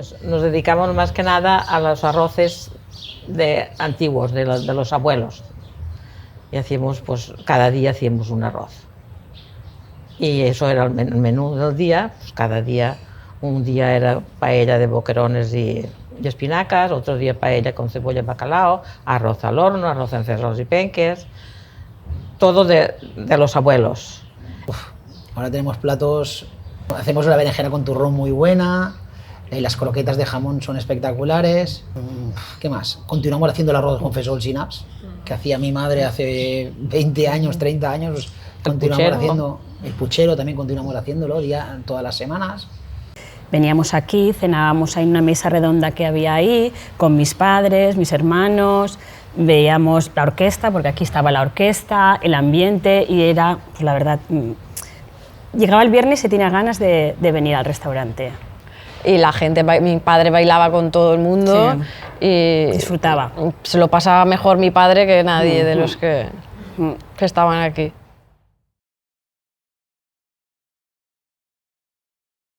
Pues nos dedicamos más que nada a los arroces antiguos, de los abuelos. Y hacíamos, pues cada día hacíamos un arroz. Y eso era el menú del día, pues cada día, un día era paella de boquerones y espinacas, otro día paella con cebolla y bacalao, arroz al horno, arroz en cerros y penques, todo de los abuelos. Ahora tenemos platos, hacemos una berenjena con turrón muy buena, las croquetas de jamón son espectaculares. ¿Qué más? Continuamos haciendo el arroz con fesol sin apps, que hacía mi madre hace 20 años, 30 años. Pues continuamos haciendo el puchero, también continuamos haciéndolo todas las semanas. Veníamos aquí, cenábamos en una mesa redonda que había ahí, con mis padres, mis hermanos, veíamos la orquesta, porque aquí estaba la orquesta, el ambiente, y era, pues la verdad, llegaba el viernes y tenía ganas de venir al restaurante. Y la gente, mi padre bailaba con todo el mundo, sí, y disfrutaba. Se lo pasaba mejor mi padre que nadie de los que estaban aquí.